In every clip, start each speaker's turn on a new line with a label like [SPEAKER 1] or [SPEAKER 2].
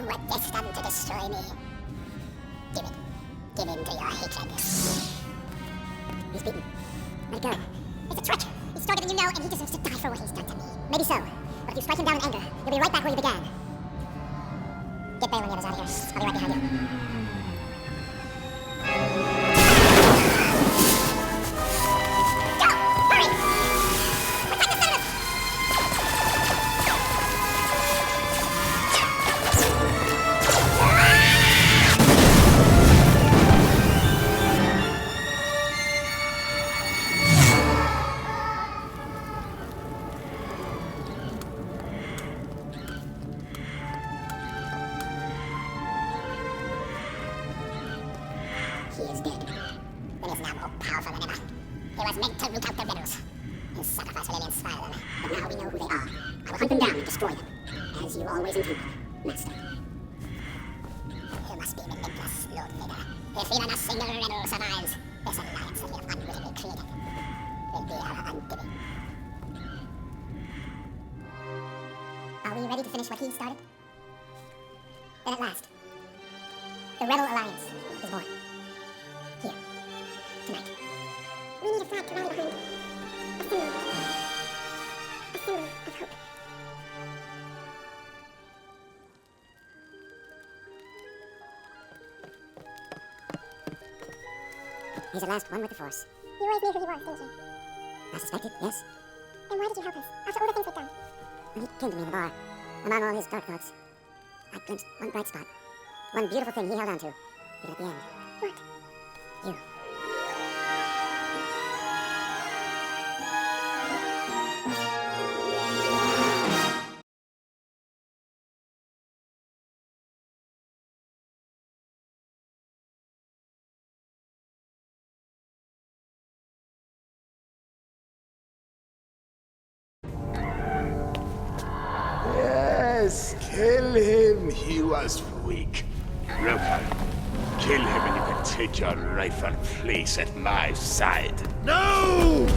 [SPEAKER 1] what this done to destroy me. Give it. Give in to your hatred. He's beaten. Let it go. He's a trick. He's stronger than you know, and he deserves to die for what he's done to me. Maybe so. But if you strike him down in anger, you'll be right back where you began. Get Bale and the others out of here. I'll be right behind you. He is dead. But is now more powerful than ever. He was meant to root out the rebels. His sacrifice will inspire them. But now we know who they are. I will hunt them down and destroy them. As you always intended, Master. You must be relentless, Lord Vader. If even a single rebel survives, this alliance that you have unwittingly created will be our undoing. Are we ready to finish what he started? Then at last, the Rebel Alliance is born. Here. Tonight. We need a flag to rally behind. A symbol. A symbol of hope. He's the last one with the Force. You always knew who he was, didn't you? I suspected, yes. Then why did you help us, after all the things we've done? When he came to me in the bar, among all his dark thoughts, I glimpsed one bright spot. One beautiful thing he held on to. Even at the end. What? You.
[SPEAKER 2] Yes, kill him. He was weak. Broken. Kill him and you can take your rightful place at my side. No!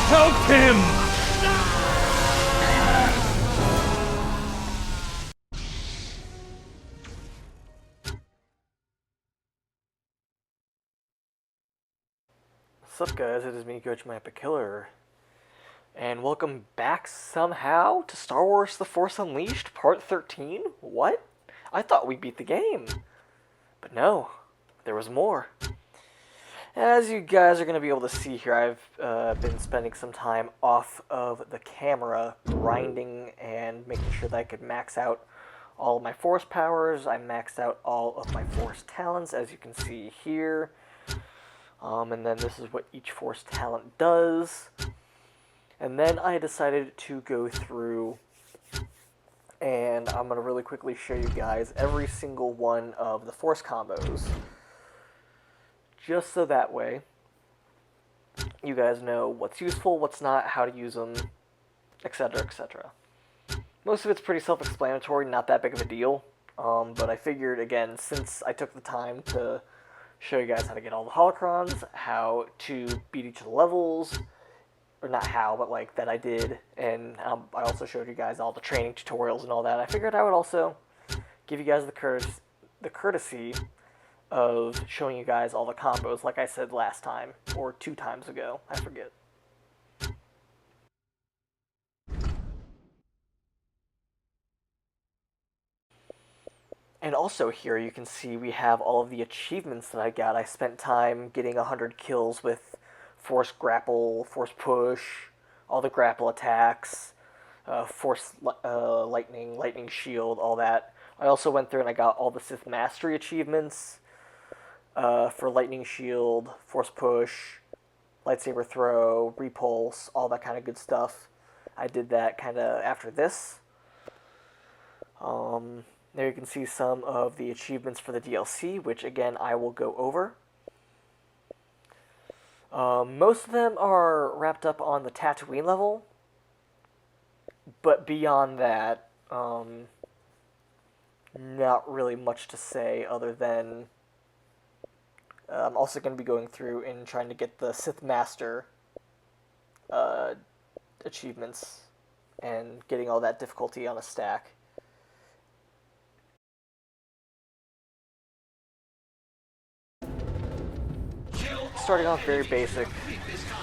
[SPEAKER 2] Help him!
[SPEAKER 3] What's up guys, it is me, Coach My Epic Killer, and welcome back somehow to Star Wars The Force Unleashed Part 13? What? I thought we beat the game. But no, there was more. As you guys are going to be able to see here, I've been spending some time off of the camera, grinding and making sure that I could max out all of my Force powers. I maxed out all of my Force talents, as you can see here. And then this is what each Force talent does. And then I decided to go through, and I'm going to really quickly show you guys every single one of the Force combos. Just so that way, you guys know what's useful, what's not, how to use them, etc., etc. Most of it's pretty self-explanatory, not that big of a deal. But I figured, again, since I took the time to show you guys how to get all the holocrons, how to beat each of the levels, or not how, but like that I did, and I also showed you guys all the training tutorials and all that. I figured I would also give you guys the courtesy of showing you guys all the combos, like I said last time, or 2 times ago, I forget. And also here you can see we have all of the achievements that I got. I spent time getting 100 kills with Force Grapple, Force Push, all the grapple attacks, Force Lightning, Lightning Shield, all that. I also went through and I got all the Sith Mastery achievements for Lightning Shield, Force Push, Lightsaber Throw, Repulse, all that kind of good stuff. I did that kind of after this. There you can see some of the achievements for the DLC, which again I will go over. Most of them are wrapped up on the Tatooine level, but beyond that, not really much to say other than I'm also going to be going through and trying to get the Sith Master achievements and getting all that difficulty on a stack. Starting off very basic,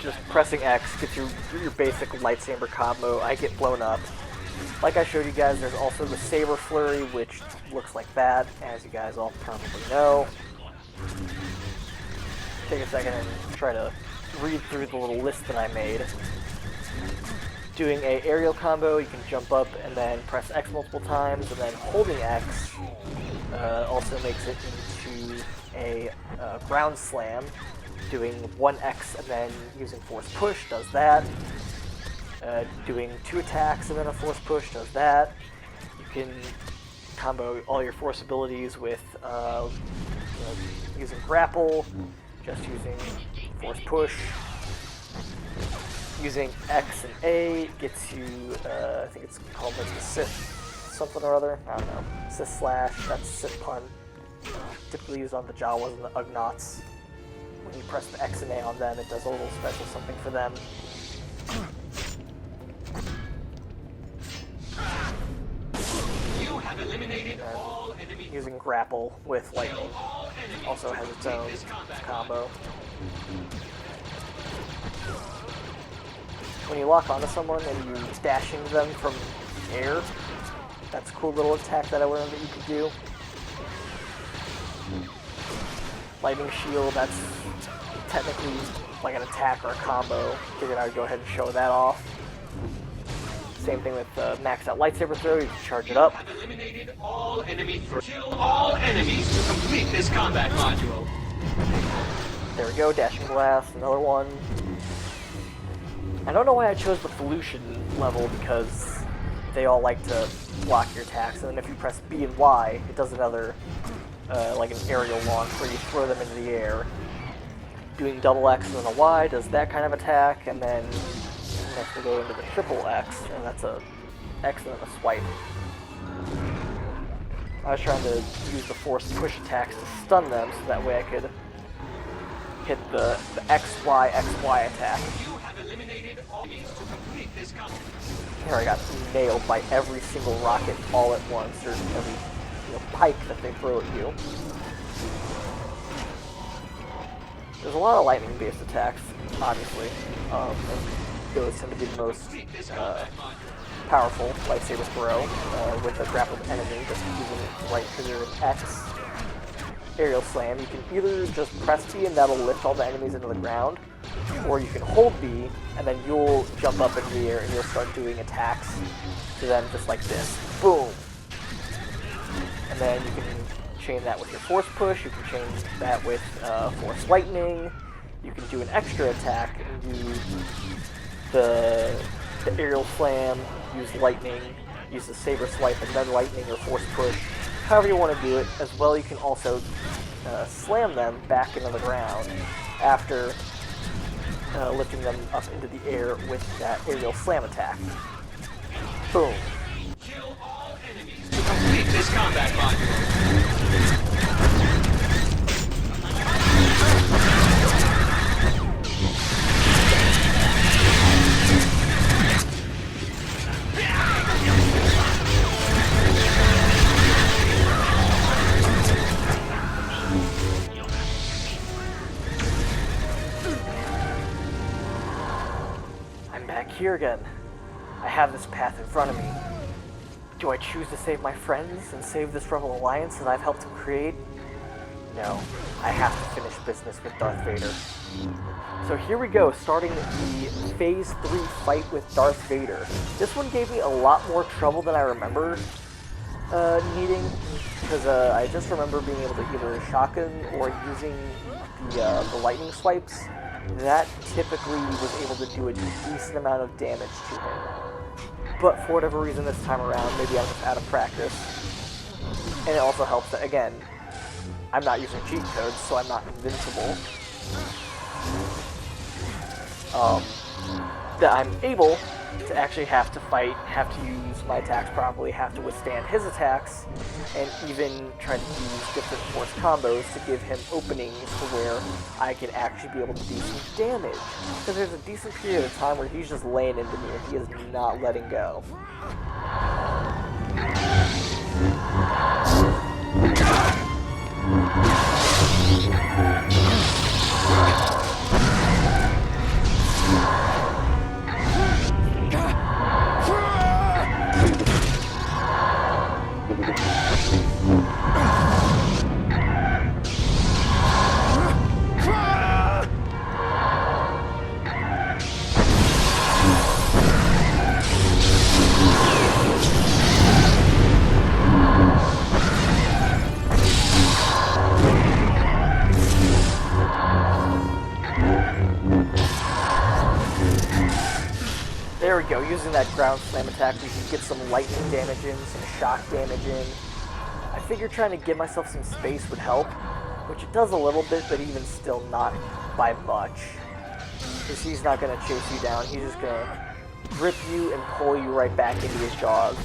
[SPEAKER 3] just pressing X gets you your basic lightsaber combo. I get blown up. Like I showed you guys, there's also the Saber Flurry, which looks like that, as you guys all probably know. Take a second and try to read through the little list that I made. Doing a aerial combo, you can jump up and then press X multiple times, and then holding X also makes it into a ground slam. Doing 1X and then using force push does that. Doing 2 attacks and then a force push does that. You can combo all your force abilities with using grapple, just using force push. Using X and A gets you, I think it's called like the Sith something or other. I don't know. Sith slash, that's Sith pun. Typically used on the Jawas and the Ugnaughts. When you press the X and A on them, it does a little special something for them.
[SPEAKER 4] You have eliminated all enemy.
[SPEAKER 3] Using grapple with lightning also has its own combo. When you lock onto someone and you dash into them from the air, that's a cool little attack that I learned that you could do. Lightning shield, that's technically like an attack or a combo. Figured I would go ahead and show that off. Same thing with maxed out lightsaber throw, you can charge it up.
[SPEAKER 4] Have eliminated all enemy. Kill all enemies to complete this combat module.
[SPEAKER 3] There we go, dashing blast, another one. I don't know why I chose the Felucian level, because they all like to block your attacks, and then if you press B and Y, it does another, like an aerial launch where you throw them into the air. Doing double X and then a Y does that kind of attack, and then next we go into the triple X, and that's a X and then a swipe. I was trying to use the force push attacks to stun them, so that way I could hit the XY attack. Here I got nailed by every single rocket all at once, or every pike that they throw at you. There's a lot of lightning-based attacks, obviously. Those tend to be the most powerful lightsaber throw with a grappled enemy, just using right trigger and X. Aerial slam, you can either just press B and that'll lift all the enemies into the ground, or you can hold B and then you'll jump up into the air and you'll start doing attacks to them just like this. Boom! And then you can chain that with your force push, you can chain that with force lightning, you can do an extra attack and do the aerial slam, use lightning, use the saber swipe and then lightning or force push. However you want to do it. As well, you can also slam them back into the ground after lifting them up into the air with that aerial slam attack. Boom.
[SPEAKER 4] Kill all enemies to complete this combat module.
[SPEAKER 3] Here again. I have this path in front of me. Do I choose to save my friends and save this Rebel Alliance that I've helped to create? No. I have to finish business with Darth Vader. So here we go, starting the Phase 3 fight with Darth Vader. This one gave me a lot more trouble than I remember needing, because I just remember being able to either shotgun or using the lightning swipes. That typically was able to do a decent amount of damage to him. But for whatever reason this time around, maybe I'm just out of practice. And it also helps that, again, I'm not using cheat codes, so I'm not invincible. That I'm able to actually have to fight, have to use my attacks properly, have to withstand his attacks, and even try to use different force combos to give him openings to where I can actually be able to do some damage. Because there's a decent period of time where he's just laying into me and he is not letting go. There we go, using that ground slam attack we can get some lightning damage in, some shock damage in. I figured trying to give myself some space would help, which it does a little bit, but even still not by much. Because he's not going to chase you down, he's just going to grip you and pull you right back into his jaws.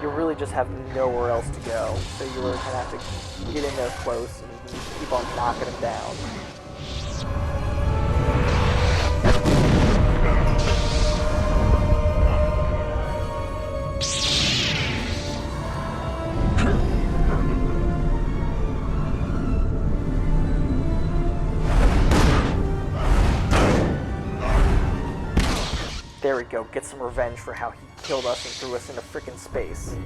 [SPEAKER 3] You really just have nowhere else to go, so you really kind of have to get in there close and keep on knocking him down. There we go, get some revenge for how he killed us and threw us into frickin' space.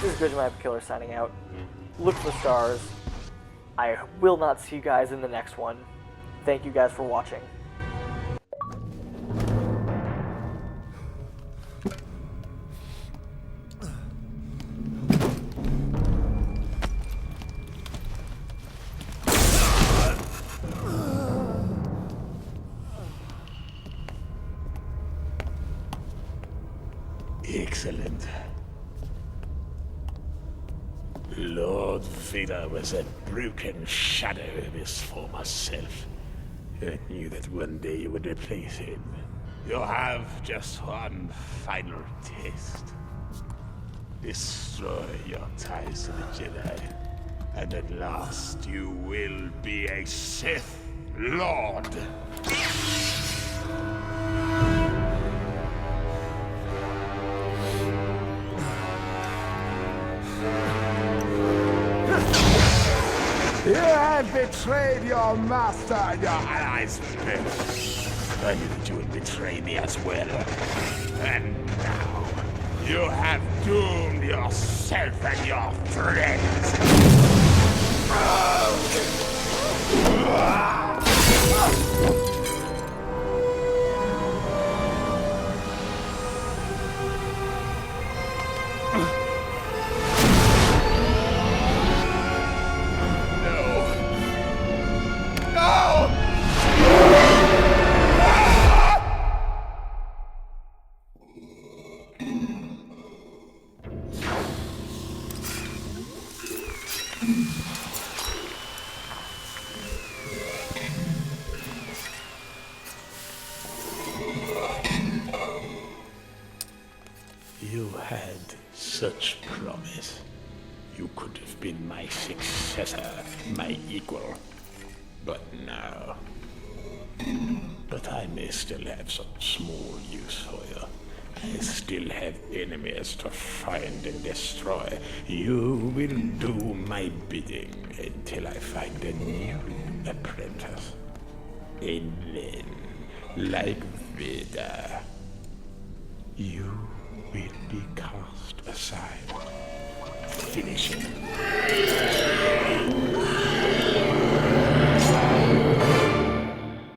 [SPEAKER 3] This is Grizzly Killer signing out. Look for the stars. I will not see you guys in the next one. Thank you guys for watching.
[SPEAKER 2] Excellent. Lord Vader was a broken shadow of his former self. I knew that one day you would replace him. You have just one final test. Destroy your ties to the Jedi, and at last you will be a Sith Lord. You have betrayed your master and your allies. I knew that you would betray me as well. And now, you have doomed yourself and your friends. You had such promise. You could have been my successor, my equal. But now... But I may still have some small use for you. I still have enemies to find and destroy. You will do my bidding until I find a new apprentice. And then, like Vader, you will be cast aside. Finish him.